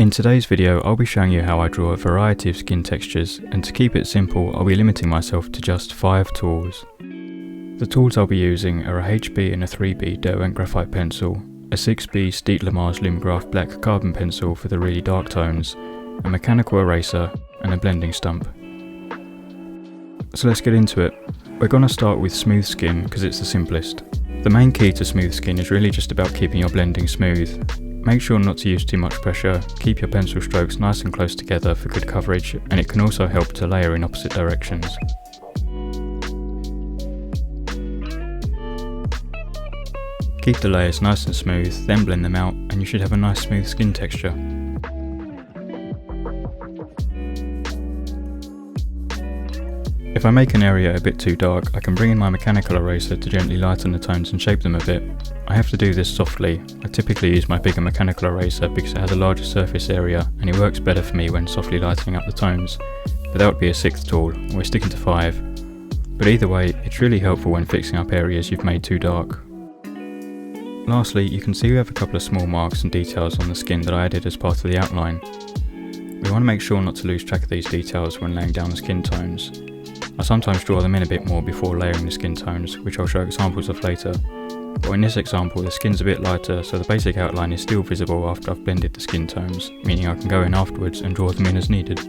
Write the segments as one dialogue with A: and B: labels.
A: In today's video, I'll be showing you how I draw a variety of skin textures, and to keep it simple, I'll be limiting myself to just 5 tools. The tools I'll be using are a HB and a 3B Derwent Graphite pencil, a 6B Staedtler Mars Limgraph Black Carbon pencil for the really dark tones, a mechanical eraser, and a blending stump. So let's get into it. We're going to start with smooth skin because it's the simplest. The main key to smooth skin is really just about keeping your blending smooth. Make sure not to use too much pressure, keep your pencil strokes nice and close together for good coverage, and it can also help to layer in opposite directions. Keep the layers nice and smooth, then blend them out, and you should have a nice smooth skin texture. If I make an area a bit too dark, I can bring in my mechanical eraser to gently lighten the tones and shape them a bit. I have to do this softly. I typically use my bigger mechanical eraser because it has a larger surface area and it works better for me when softly lightening up the tones, but that would be a 6th tool, and we're sticking to 5. But either way, it's really helpful when fixing up areas you've made too dark. Lastly, you can see we have a couple of small marks and details on the skin that I added as part of the outline. We want to make sure not to lose track of these details when laying down the skin tones. I sometimes draw them in a bit more before layering the skin tones, which I'll show examples of later. But in this example, the skin's a bit lighter, so the basic outline is still visible after I've blended the skin tones, meaning I can go in afterwards and draw them in as needed.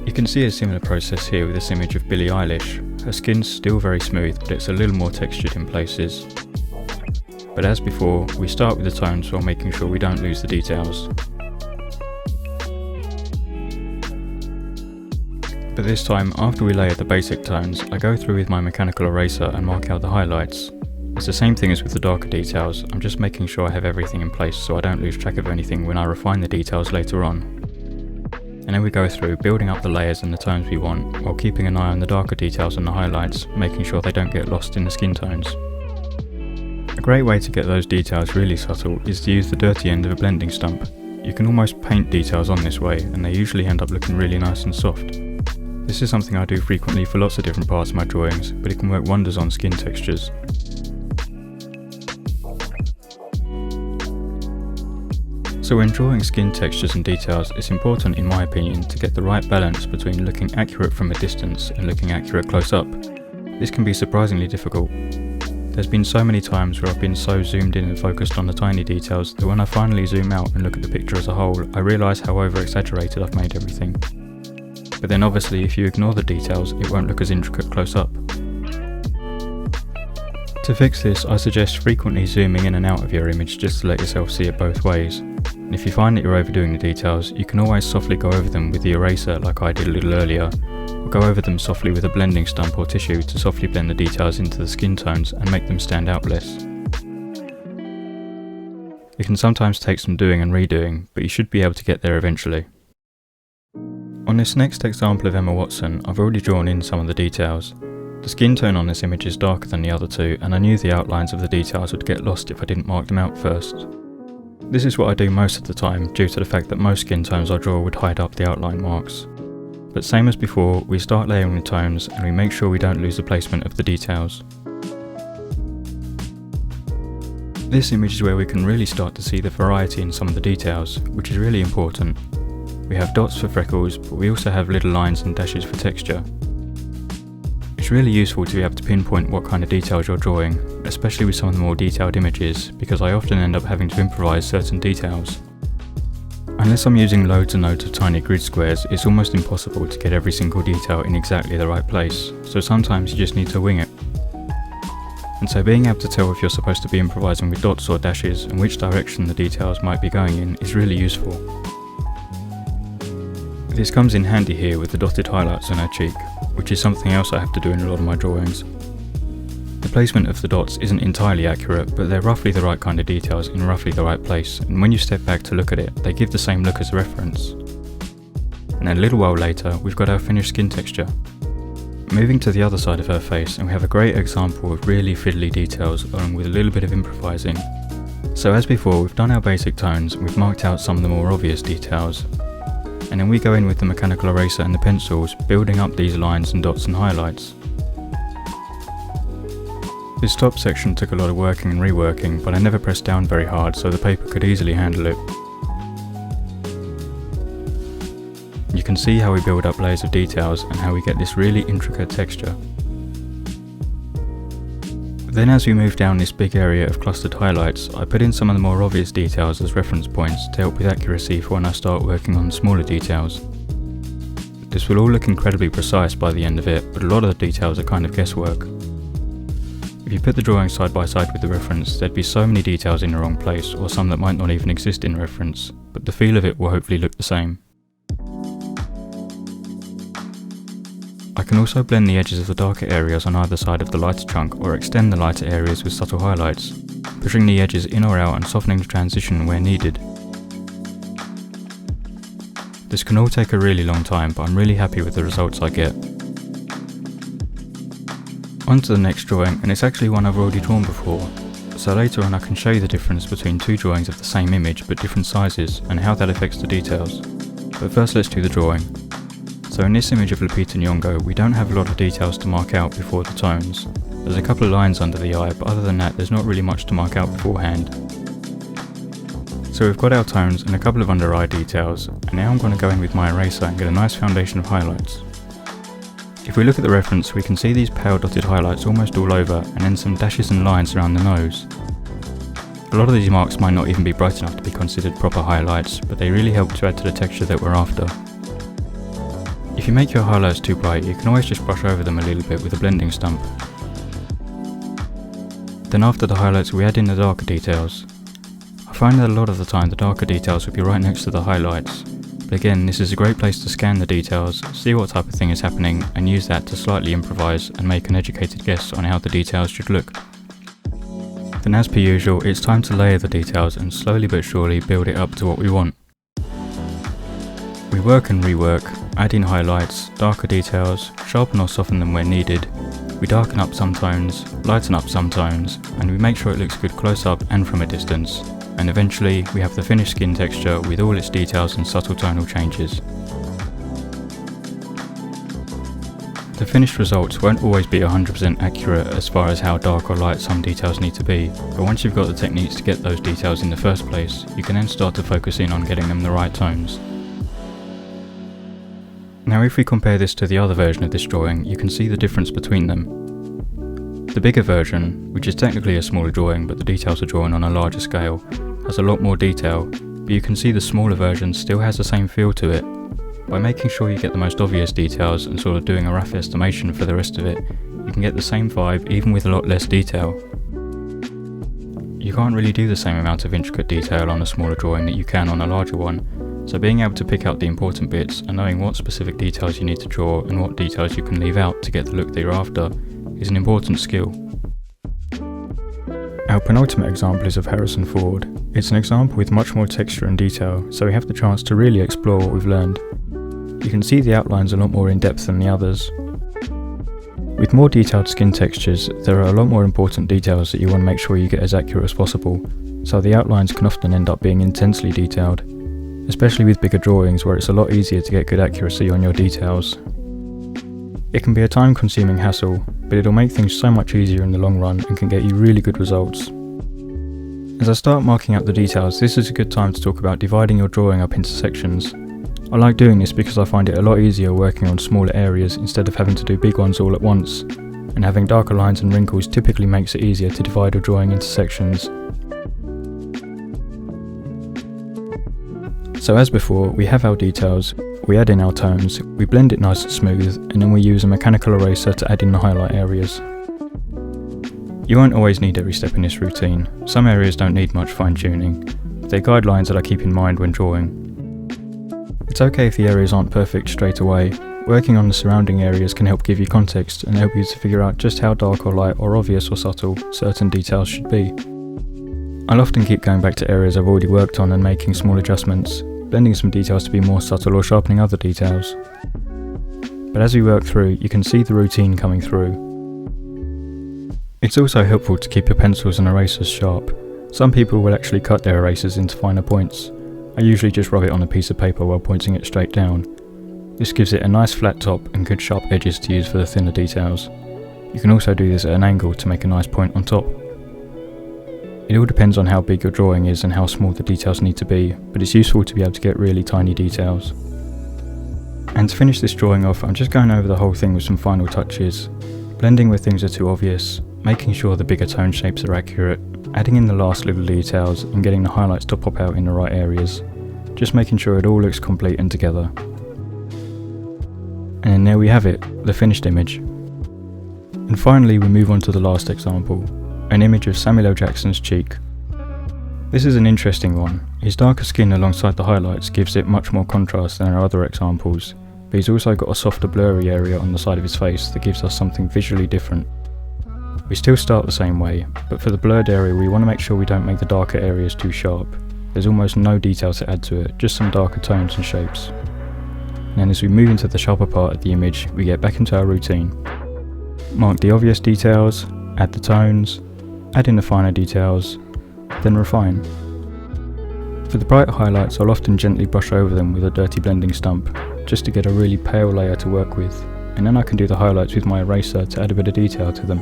A: You can see a similar process here with this image of Billie Eilish. Her skin's still very smooth, but it's a little more textured in places. But as before, we start with the tones while making sure we don't lose the details. But this time, after we layer the basic tones, I go through with my mechanical eraser and mark out the highlights. It's the same thing as with the darker details, I'm just making sure I have everything in place so I don't lose track of anything when I refine the details later on. And then we go through building up the layers and the tones we want, while keeping an eye on the darker details and the highlights, making sure they don't get lost in the skin tones. A great way to get those details really subtle is to use the dirty end of a blending stump. You can almost paint details on this way, and they usually end up looking really nice and soft. This is something I do frequently for lots of different parts of my drawings, but it can work wonders on skin textures. So when drawing skin textures and details, it's important in my opinion to get the right balance between looking accurate from a distance and looking accurate close up. This can be surprisingly difficult. There's been so many times where I've been so zoomed in and focused on the tiny details that when I finally zoom out and look at the picture as a whole, I realise how over-exaggerated I've made everything. But then obviously if you ignore the details, it won't look as intricate close up. To fix this, I suggest frequently zooming in and out of your image just to let yourself see it both ways. And if you find that you're overdoing the details, you can always softly go over them with the eraser like I did a little earlier, or go over them softly with a blending stump or tissue to softly blend the details into the skin tones and make them stand out less. It can sometimes take some doing and redoing, but you should be able to get there eventually. On this next example of Emma Watson, I've already drawn in some of the details. The skin tone on this image is darker than the other two, and I knew the outlines of the details would get lost if I didn't mark them out first. This is what I do most of the time, due to the fact that most skin tones I draw would hide up the outline marks. But same as before, we start layering the tones, and we make sure we don't lose the placement of the details. This image is where we can really start to see the variety in some of the details, which is really important. We have dots for freckles, but we also have little lines and dashes for texture. It's really useful to be able to pinpoint what kind of details you're drawing, especially with some of the more detailed images, because I often end up having to improvise certain details. Unless I'm using loads and loads of tiny grid squares, it's almost impossible to get every single detail in exactly the right place, so sometimes you just need to wing it. And so being able to tell if you're supposed to be improvising with dots or dashes and which direction the details might be going in is really useful. This comes in handy here with the dotted highlights on her cheek, which is something else I have to do in a lot of my drawings. The placement of the dots isn't entirely accurate, but they're roughly the right kind of details in roughly the right place, and when you step back to look at it, they give the same look as a reference. And then a little while later, we've got our finished skin texture. Moving to the other side of her face, and we have a great example of really fiddly details along with a little bit of improvising. So as before, we've done our basic tones, and we've marked out some of the more obvious details. And then we go in with the mechanical eraser and the pencils, building up these lines and dots and highlights. This top section took a lot of working and reworking, but I never pressed down very hard so the paper could easily handle it. You can see how we build up layers of details and how we get this really intricate texture. Then as we move down this big area of clustered highlights, I put in some of the more obvious details as reference points to help with accuracy for when I start working on smaller details. This will all look incredibly precise by the end of it, but a lot of the details are kind of guesswork. If you put the drawing side by side with the reference, there'd be so many details in the wrong place, or some that might not even exist in reference, but the feel of it will hopefully look the same. I can also blend the edges of the darker areas on either side of the lighter chunk, or extend the lighter areas with subtle highlights, pushing the edges in or out and softening the transition where needed. This can all take a really long time, but I'm really happy with the results I get. On to the next drawing, and it's actually one I've already drawn before, so later on I can show you the difference between two drawings of the same image but different sizes and how that affects the details. But first let's do the drawing. So in this image of Lupita and Nyong'o, we don't have a lot of details to mark out before the tones. There's a couple of lines under the eye, but other than that there's not really much to mark out beforehand. So we've got our tones and a couple of under eye details, and now I'm going to go in with my eraser and get a nice foundation of highlights. If we look at the reference, we can see these pale dotted highlights almost all over, and then some dashes and lines around the nose. A lot of these marks might not even be bright enough to be considered proper highlights, but they really help to add to the texture that we're after. If you make your highlights too bright, you can always just brush over them a little bit with a blending stump. Then after the highlights we add in the darker details. I find that a lot of the time the darker details will be right next to the highlights. But again, this is a great place to scan the details, see what type of thing is happening, and use that to slightly improvise and make an educated guess on how the details should look. Then as per usual, it's time to layer the details and slowly but surely build it up to what we want. We work and rework, add in highlights, darker details, sharpen or soften them where needed, we darken up some tones, lighten up some tones, and we make sure it looks good close up and from a distance. And eventually we have the finished skin texture with all its details and subtle tonal changes. The finished results won't always be 100% accurate as far as how dark or light some details need to be, but once you've got the techniques to get those details in the first place, you can then start to focus in on getting them the right tones. Now if we compare this to the other version of this drawing, you can see the difference between them. The bigger version, which is technically a smaller drawing but the details are drawn on a larger scale, has a lot more detail, but you can see the smaller version still has the same feel to it. By making sure you get the most obvious details and sort of doing a rough estimation for the rest of it, you can get the same vibe even with a lot less detail. You can't really do the same amount of intricate detail on a smaller drawing that you can on a larger one, so being able to pick out the important bits and knowing what specific details you need to draw and what details you can leave out to get the look that you're after is an important skill. Our penultimate example is of Harrison Ford. It's an example with much more texture and detail, so we have the chance to really explore what we've learned. You can see the outlines a lot more in depth than the others. With more detailed skin textures, there are a lot more important details that you want to make sure you get as accurate as possible, so the outlines can often end up being intensely detailed, especially with bigger drawings where it's a lot easier to get good accuracy on your details. It can be a time-consuming hassle, but it'll make things so much easier in the long run and can get you really good results. As I start marking out the details, this is a good time to talk about dividing your drawing up into sections. I like doing this because I find it a lot easier working on smaller areas instead of having to do big ones all at once, and having darker lines and wrinkles typically makes it easier to divide a drawing into sections. So as before, we have our details, we add in our tones, we blend it nice and smooth, and then we use a mechanical eraser to add in the highlight areas. You won't always need every step in this routine. Some areas don't need much fine tuning. They're guidelines that I keep in mind when drawing. It's okay if the areas aren't perfect straight away. Working on the surrounding areas can help give you context and help you to figure out just how dark or light or obvious or subtle certain details should be. I'll often keep going back to areas I've already worked on and making small adjustments, blending some details to be more subtle or sharpening other details. But as we work through, you can see the routine coming through. It's also helpful to keep your pencils and erasers sharp. Some people will actually cut their erasers into finer points. I usually just rub it on a piece of paper while pointing it straight down. This gives it a nice flat top and good sharp edges to use for the thinner details. You can also do this at an angle to make a nice point on top. It all depends on how big your drawing is and how small the details need to be, but it's useful to be able to get really tiny details. And to finish this drawing off, I'm just going over the whole thing with some final touches, blending where things are too obvious, making sure the bigger tone shapes are accurate, adding in the last little details and getting the highlights to pop out in the right areas, just making sure it all looks complete and together. And there we have it, the finished image. And finally we move on to the last example, an image of Samuel L. Jackson's cheek. This is an interesting one. His darker skin alongside the highlights gives it much more contrast than our other examples, but he's also got a softer blurry area on the side of his face that gives us something visually different. We still start the same way, but for the blurred area we want to make sure we don't make the darker areas too sharp. There's almost no detail to add to it, just some darker tones and shapes. And then as we move into the sharper part of the image, we get back into our routine. Mark the obvious details, add the tones, add in the finer details, then refine. For the bright highlights, I'll often gently brush over them with a dirty blending stump, just to get a really pale layer to work with, and then I can do the highlights with my eraser to add a bit of detail to them.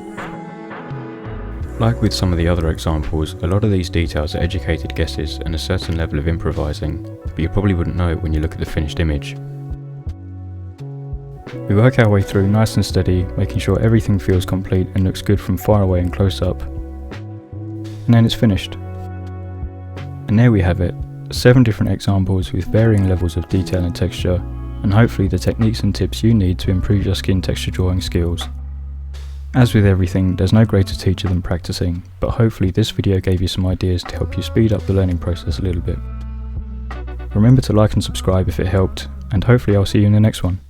A: Like with some of the other examples, a lot of these details are educated guesses and a certain level of improvising, but you probably wouldn't know it when you look at the finished image. We work our way through nice and steady, making sure everything feels complete and looks good from far away and close up. And then it's finished. And there we have it, 7 different examples with varying levels of detail and texture, and hopefully the techniques and tips you need to improve your skin texture drawing skills. As with everything, there's no greater teacher than practicing, but hopefully this video gave you some ideas to help you speed up the learning process a little bit. Remember to like and subscribe if it helped, and hopefully I'll see you in the next one.